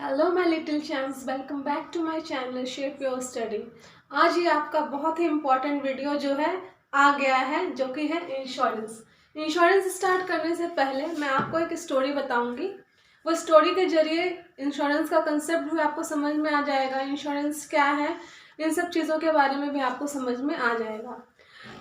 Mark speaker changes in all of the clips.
Speaker 1: Hello my little champs, welcome back to my channel shape your study. आज ये आपका बहुत ही इम्पोर्टेंट वीडियो जो है आ गया है, जो कि है इंश्योरेंस। इंश्योरेंस स्टार्ट करने से पहले मैं आपको एक स्टोरी बताऊंगी। वो स्टोरी के जरिए इंश्योरेंस का कंसेप्ट भी आपको समझ में आ जाएगा, इंश्योरेंस क्या है, इन सब चीज़ों के बारे में भी आपको समझ में आ जाएगा।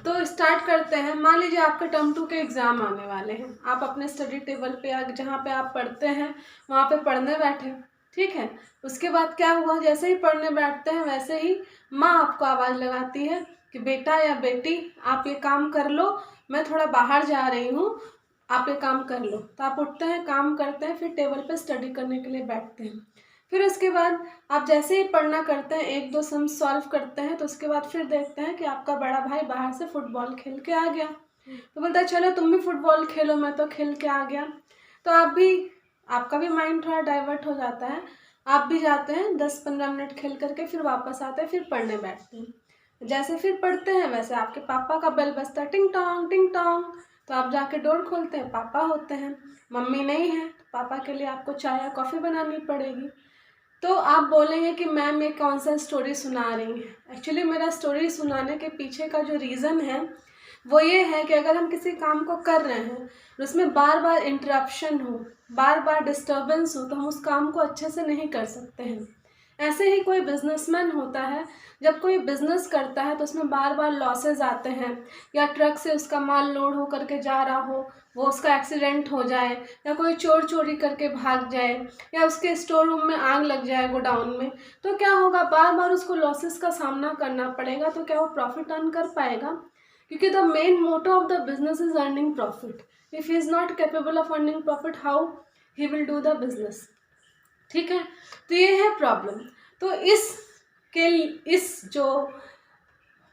Speaker 1: तो स्टार्ट करते हैं। मान लीजिए आपके टर्म 2 के एग्ज़ाम आने वाले हैं, आप अपने स्टडी टेबल पे या जहाँ पे आप पढ़ते हैं वहाँ पे पढ़ने बैठे, ठीक है। उसके बाद क्या हुआ, जैसे ही पढ़ने बैठते हैं वैसे ही माँ आपको आवाज़ लगाती है कि बेटा या बेटी आप ये काम कर लो, मैं थोड़ा बाहर जा रही हूँ, आप ये काम कर लो। तो आप उठते हैं, काम करते हैं, फिर टेबल पे स्टडी करने के लिए बैठते हैं। फिर उसके बाद आप जैसे ही पढ़ना करते हैं, एक दो सम सॉल्व करते हैं, तो उसके बाद फिर देखते हैं कि आपका बड़ा भाई बाहर से फुटबॉल खेल के आ गया। तो बोलता है चलो तुम भी फुटबॉल खेलो, मैं तो खेल के आ गया। तो आपका भी माइंड थोड़ा डाइवर्ट हो जाता है, आप भी जाते हैं 10-15 मिनट खेल करके, फिर वापस आते हैं, फिर पढ़ने बैठते हैं। जैसे फिर पढ़ते हैं वैसे आपके पापा का बेल बजता है, टिंग टोंग टिंग टोंग। तो आप जाके डोर खोलते हैं, पापा होते हैं। मम्मी नहीं है तो पापा के लिए आपको चाय या कॉफ़ी बनानी पड़ेगी। तो आप बोलेंगे कि मैम ये कौन सा स्टोरी सुना रही हैं। एक्चुअली मेरा स्टोरी सुनाने के पीछे का जो रीज़न है वो ये है कि अगर हम किसी काम को कर रहे हैं और उसमें बार बार इंटरप्शन हो, बार बार डिस्टर्बेंस हो, तो हम उस काम को अच्छे से नहीं कर सकते हैं। ऐसे ही कोई बिजनेसमैन होता है, जब कोई बिजनेस करता है तो उसमें बार बार लॉसेस आते हैं, या ट्रक से उसका माल लोड हो करके जा रहा हो, वो उसका एक्सीडेंट हो जाए, या कोई चोर चोरी करके भाग जाए, या उसके स्टोर रूम में आग लग जाए गोडाउन में, तो क्या होगा, बार बार उसको लॉसेस का सामना करना पड़ेगा। तो क्या वो प्रॉफिट अर्न कर पाएगा? क्योंकि the main motto of the business is earning profit. If he is not capable of earning profit, how he will do the business? ठीक है, तो ये है प्रॉब्लम। तो इस जो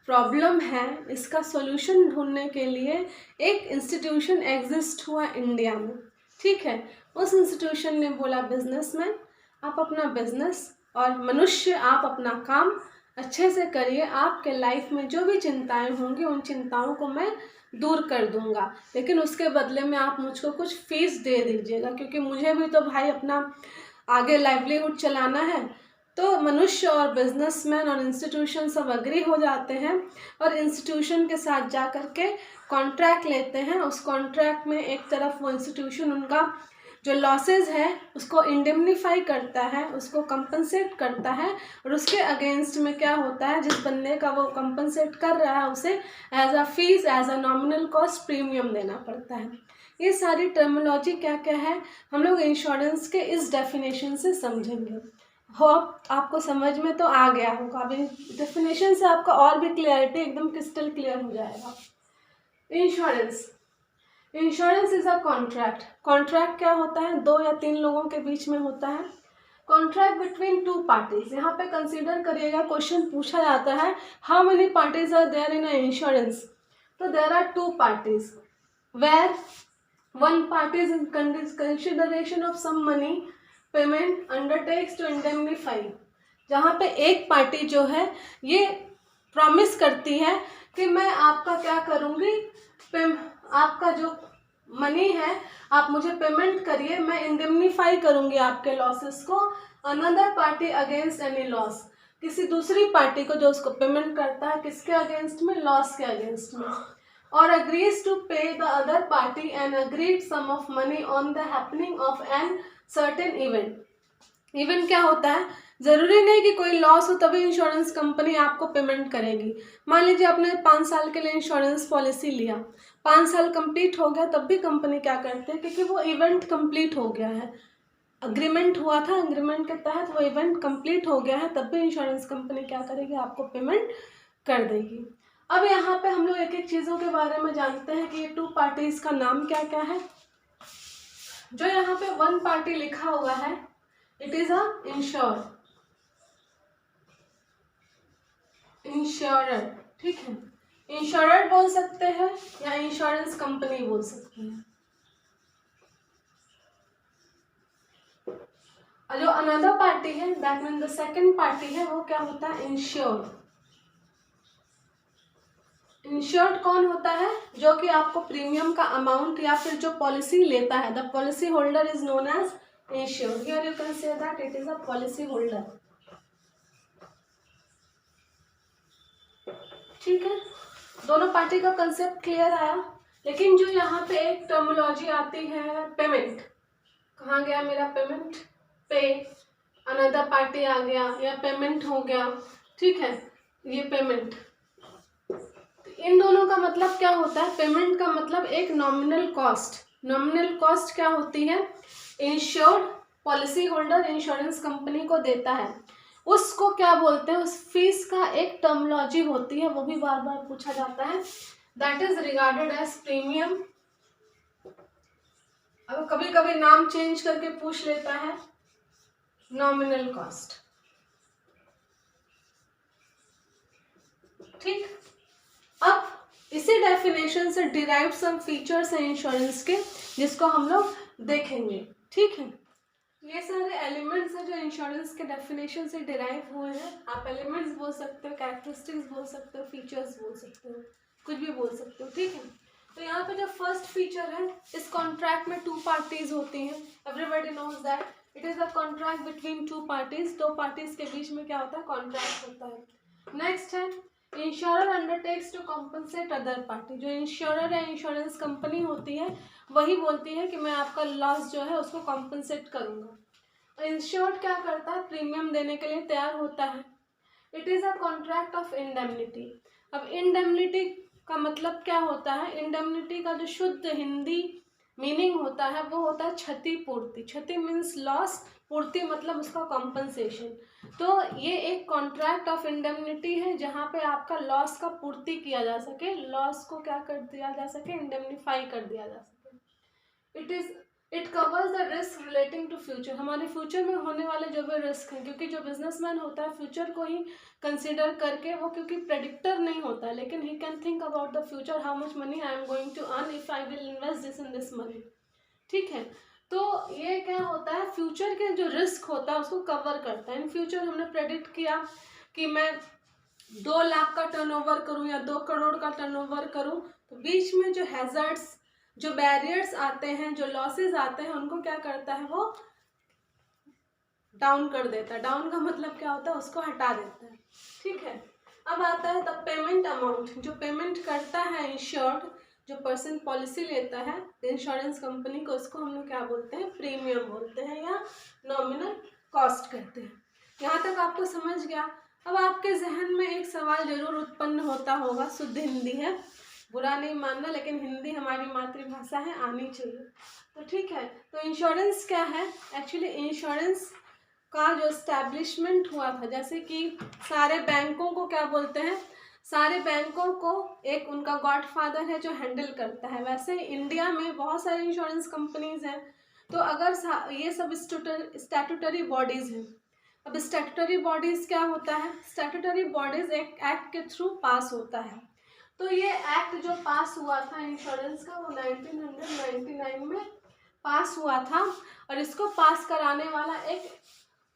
Speaker 1: प्रॉब्लम है, इसका सॉल्यूशन ढूंढने के लिए एक इंस्टीट्यूशन एग्जिस्ट हुआ इंडिया में, ठीक है। उस इंस्टीट्यूशन ने बोला बिजनेसमैन आप अपना बिजनेस, और मनुष्य आप अपना काम अच्छे से करिए, आपके लाइफ में जो भी चिंताएं होंगी उन चिंताओं को मैं दूर कर दूंगा, लेकिन उसके बदले में आप मुझको कुछ फीस दे दीजिएगा, क्योंकि मुझे भी तो भाई अपना आगे लाइवलीहुड चलाना है। तो मनुष्य और बिजनेसमैन और इंस्टीट्यूशन सब अग्री हो जाते हैं, और इंस्टीट्यूशन के साथ जा कर के कॉन्ट्रैक्ट लेते हैं। उस कॉन्ट्रैक्ट में एक तरफ वो इंस्टीट्यूशन उनका जो लॉसेज है उसको इंडेमनीफाई करता है, उसको कंपनसेट करता है, और उसके अगेंस्ट में क्या होता है, जिस बंदे का वो कंपनसेट कर रहा है उसे as a fees, as a nominal cost premium देना पड़ता है। ये सारी टर्मिनोलॉजी क्या क्या है हम लोग इंश्योरेंस के इस डेफिनेशन से समझेंगे। हो आपको समझ में तो आ गया होगा, अभी डेफिनेशन से आपका और भी क्लियरिटी एकदम क्रिस्टल क्लियर हो जाएगा। Insurance, insurance is a contract. Contract क्या होता है, 2 या 3 लोगों के बीच में होता है। Contract between 2 parties. यहाँ पे कंसीडर करिएगा, क्वेश्चन पूछा जाता है how many parties are there in a insurance. तो there are 2 parties where one party is in consideration of some money payment undertakes to indemnify। जहाँ पे एक पार्टी जो है ये प्रॉमिस करती है कि मैं आपका क्या करूँगी, आपका जो मनी है आप मुझे पेमेंट करिए, मैं इंडेमनीफाई करूँगी आपके लॉसेस को। Another party against any loss, किसी दूसरी पार्टी को जो उसको पेमेंट करता है, किसके अगेंस्ट में, लॉस के अगेंस्ट में। और agrees to pay the other party an agreed sum of money on the happening of an certain event। Event क्या होता है, ज़रूरी नहीं कि कोई लॉस हो तभी इंश्योरेंस कंपनी आपको पेमेंट करेगी। मान लीजिए आपने 5 साल के लिए इंश्योरेंस पॉलिसी लिया, 5 साल कंप्लीट हो गया, तब भी कंपनी क्या करते हैं, क्योंकि वो इवेंट कंप्लीट हो गया है, अग्रीमेंट हुआ था, अग्रीमेंट के तहत वो इवेंट कंप्लीट हो गया है, तब भी इंश्योरेंस कंपनी क्या करेगी, आपको पेमेंट कर देगी। अब यहाँ पे हम लोग एक एक चीज़ों के बारे में जानते हैं कि ये 2 पार्टीज का नाम क्या क्या है। जो यहाँ पे 1 पार्टी लिखा हुआ है, इट इज अ इंश्योरर, ठीक है। इंश्योरर बोल सकते हैं या इंश्योरेंस कंपनी बोल सकते हैं। और जो अनदर पार्टी है, that mean the second party है, वो क्या होता है, इंश्योर्ड। इंश्योर्ड कौन होता है, जो कि आपको प्रीमियम का अमाउंट या फिर जो पॉलिसी लेता है, the policy holder is known as insured. Here you can say that it is a policy holder. ठीक है, दोनों पार्टी का कंसेप्ट क्लियर आया। लेकिन जो यहाँ पे एक टर्मिनोलॉजी आती है पेमेंट, कहाँ गया मेरा पेमेंट, पे अनदर पार्टी आ गया या पेमेंट हो गया, ठीक है, ये पेमेंट। इन दोनों का मतलब क्या होता है, पेमेंट का मतलब एक नॉमिनल कॉस्ट। नॉमिनल कॉस्ट क्या होती है, insured policy holder insurance company को देता है, उसको क्या बोलते हैं, उस फीस का एक टर्मिनोलॉजी होती है, वो भी बार बार पूछा जाता है, that is regarded as premium. अब कभी कभी नाम चेंज करके पूछ लेता है, नॉमिनल कॉस्ट। ठीक, अब इसी डेफिनेशन से डिराइव सम फीचर्स हैं इंश्योरेंस के, जिसको हम लोग देखेंगे। ठीक है, ये सारे एलिमेंट्स हैं जो इंश्योरेंस के डेफिनेशन से डिराइव हुए हैं। आप एलिमेंट्स बोल सकते हो, कैरेक्टरिस्टिक्स बोल सकते हो, फीचर्स बोल सकते हो, कुछ भी बोल सकते हो। ठीक है, तो यहाँ पे जो फर्स्ट फीचर है, इस कॉन्ट्रैक्ट में 2 पार्टीज होती हैं। Everybody knows that it is a contract between 2 parties. 2 parties के बीच में क्या होता है, कॉन्ट्रैक्ट होता है। नेक्स्ट है insurer undertakes to compensate other party. जो इंश्योरर है, इंश्योरेंस कंपनी होती है, वही बोलती है कि मैं आपका लॉस जो है उसको कॉम्पनसेट करूँगा। इंश्योर्ड क्या करता है, प्रीमियम देने के लिए तैयार होता है। It is a contract of indemnity. अब इंडेमनिटी का मतलब क्या होता है, इंडेमनिटी का जो शुद्ध हिंदी मीनिंग होता है वो होता है क्षतिपूर्ति। क्षति मीन्स लॉस, पूर्ति मतलब उसका कॉम्पनसेशन। तो ये एक कॉन्ट्रैक्ट ऑफ इंडेमनिटी है जहाँ पे आपका लॉस का पूर्ति किया जा सके, लॉस को क्या कर दिया जा सके, इंडेमनिफाई कर दिया जा सके। It covers the risk relating to future. हमारे फ्यूचर में होने वाले जो भी रिस्क हैं, क्योंकि जो बिजनेसमैन होता है फ्यूचर को ही कंसिडर करके, वो क्योंकि प्रेडिक्टर नहीं होता, लेकिन he can think about the future, how much money I am going to earn if I will invest this in this money. ठीक है, तो ये क्या होता है, फ्यूचर के जो रिस्क होता है उसको कवर करता है। इन फ्यूचर हमने प्रेडिक्ट किया कि मैं 2 लाख का टर्नओवर करूं या 2 करोड़ का टर्नओवर करूं, तो बीच में जो हैजर्ड्स, जो बैरियर्स आते हैं, जो लॉसेस आते हैं, उनको क्या करता है, वो डाउन कर देता है। डाउन का मतलब क्या होता है, उसको हटा देता है। ठीक है, अब आता है द पेमेंट अमाउंट। जो पेमेंट करता है इंश्योर्ड, जो पर्सन पॉलिसी लेता है इंश्योरेंस कंपनी को, उसको हम लोग क्या बोलते हैं, प्रीमियम बोलते हैं या नॉमिनल कॉस्ट कहते हैं। यहाँ तक आपको समझ गया। अब आपके जहन में एक सवाल जरूर उत्पन्न होता होगा, शुद्ध हिंदी है, बुरा नहीं मानना, लेकिन हिंदी हमारी मातृभाषा है, आनी चाहिए। तो ठीक है, तो इंश्योरेंस क्या है, एक्चुअली इंश्योरेंस का जो एस्टैब्लिशमेंट हुआ था, जैसे कि सारे बैंकों को क्या बोलते हैं, सारे बैंकों को एक उनका गॉडफादर है जो हैंडल करता है, वैसे इंडिया में बहुत सारी इंश्योरेंस कंपनीज हैं। तो अगर ये सब स्टैट्यूटरी बॉडीज़ हैं। अब स्टैट्यूटरी बॉडीज़ क्या होता है, स्टैट्यूटरी बॉडीज़ एक एक्ट के थ्रू पास होता है। तो ये एक्ट जो पास हुआ था इंश्योरेंस का, वो 1999 में पास हुआ था, और इसको पास कराने वाला एक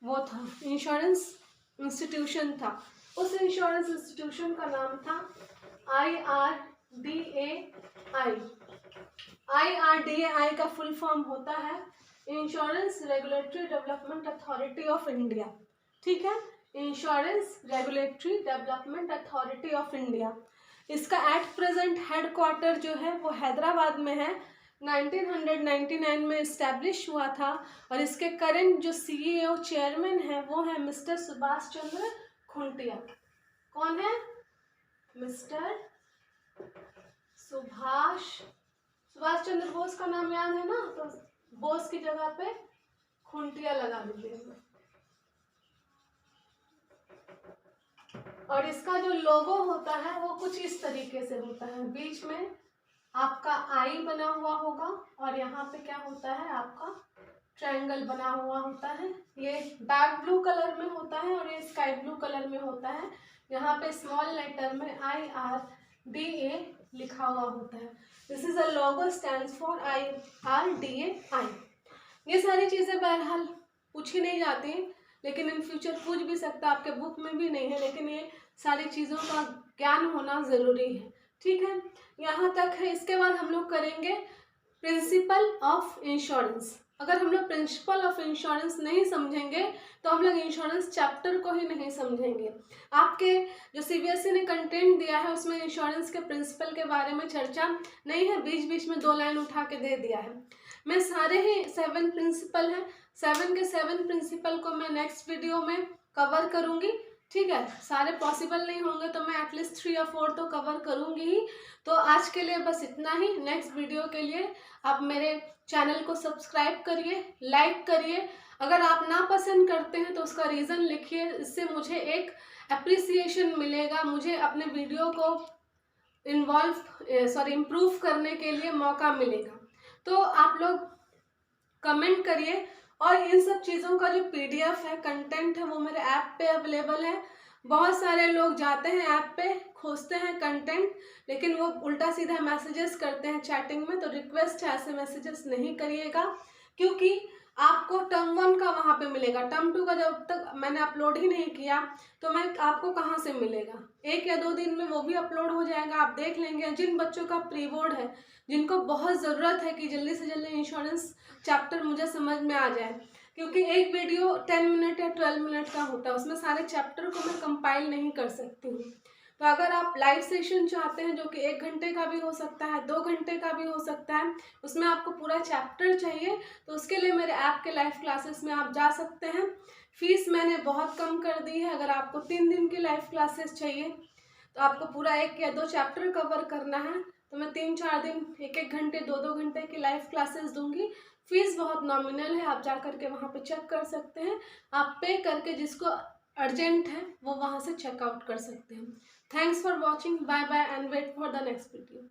Speaker 1: वो था, इंश्योरेंस इंस्टीट्यूशन था। उस इंश्योरेंस इंस्टीट्यूशन का नाम था IRDAI। IRDAI का फुल फॉर्म होता है insurance regulatory development authority of India. ठीक है, insurance regulatory development authority of India. इसका एट प्रेजेंट हेडक्वार्टर जो है वो हैदराबाद में है। 1999 में इस्टेब्लिश हुआ था, और इसके करंट जो CEO चेयरमैन है वो है मिस्टर सुभाष चंद्र खुंटिया। कौन है, मिस्टर सुभाष चंद्र बोस का नाम याद है ना, तो बोस की जगह पे खुंटिया लगा दीजिएगा। और इसका जो लोगो होता है वो कुछ इस तरीके से होता है, बीच में आपका आई बना हुआ होगा, और यहाँ पे क्या होता है, आपका ट्रायंगल बना हुआ होता है। ये डार्क ब्लू कलर में होता है और ये स्काई ब्लू कलर में होता है। यहाँ पे स्मॉल लेटर में IRDA लिखा हुआ होता है। This is a logo stands for IRDAI। ये सारी चीज़ें बहरहाल पूछी नहीं जाती, लेकिन इन फ्यूचर पूछ भी सकता, आपके बुक में भी नहीं है, लेकिन ये सारी चीज़ों का ज्ञान होना ज़रूरी है। ठीक है, यहाँ तक है। इसके बाद हम लोग करेंगे प्रिंसिपल ऑफ इंश्योरेंस। अगर हम लोग प्रिंसिपल ऑफ इंश्योरेंस नहीं समझेंगे तो हम लोग इंश्योरेंस चैप्टर को ही नहीं समझेंगे। आपके जो सीबीएसई ने कंटेंट दिया है उसमें इंश्योरेंस के प्रिंसिपल के बारे में चर्चा नहीं है, बीच बीच में 2 लाइन उठा के दे दिया है। मैं सारे ही 7 प्रिंसिपल हैं, 7 के 7 प्रिंसिपल को मैं नेक्स्ट वीडियो में कवर करूँगी। ठीक है, सारे पॉसिबल नहीं होंगे तो मैं एटलीस्ट 3 या 4 तो कवर करूँगी ही। तो आज के लिए बस इतना ही। नेक्स्ट वीडियो के लिए आप मेरे चैनल को सब्सक्राइब करिए, लाइक करिए। अगर आप ना पसंद करते हैं तो उसका रीज़न लिखिए, इससे मुझे एक अप्रिसिएशन मिलेगा, मुझे अपने वीडियो को इम्प्रूव करने के लिए मौका मिलेगा। तो आप लोग कमेंट करिए। और इन सब चीज़ों का जो पीडीएफ है, कंटेंट है, वो मेरे ऐप पे अवेलेबल है। बहुत सारे लोग जाते हैं ऐप पे, खोजते हैं कंटेंट, लेकिन वो उल्टा सीधा मैसेजेस करते हैं चैटिंग में। तो रिक्वेस्ट है ऐसे मैसेजेस नहीं करिएगा, क्योंकि आपको टर्म 1 का वहाँ पे मिलेगा, टर्म 2 का जब तक मैंने अपलोड ही नहीं किया तो मैं आपको कहाँ से मिलेगा। 1 या 2 दिन में वो भी अपलोड हो जाएगा, आप देख लेंगे। जिन बच्चों का प्री बोर्ड है, जिनको बहुत ज़रूरत है कि जल्दी से जल्दी इंश्योरेंस चैप्टर मुझे समझ में आ जाए, क्योंकि एक वीडियो 10 मिनट या 12 मिनट का होता है, उसमें सारे चैप्टर को मैं कंपाइल नहीं कर सकती हूँ। तो अगर आप लाइव सेशन चाहते हैं जो कि 1 घंटे का भी हो सकता है, 2 घंटे का भी हो सकता है, उसमें आपको पूरा चैप्टर चाहिए, तो उसके लिए मेरे ऐप के लाइव क्लासेस में आप जा सकते हैं। फीस मैंने बहुत कम कर दी है। अगर आपको 3 दिन की लाइव क्लासेस चाहिए तो आपको पूरा 1 या 2 चैप्टर कवर करना है, तो मैं 3-4 दिन 1-1 घंटे 2-2 घंटे की लाइव क्लासेस दूंगी। फीस बहुत नॉमिनल है, आप जा करके वहाँ पे चेक कर सकते हैं। आप पे करके जिसको अर्जेंट है वो वहाँ से चेकआउट कर सकते हैं। Thanks for watching, bye bye and wait for the next video.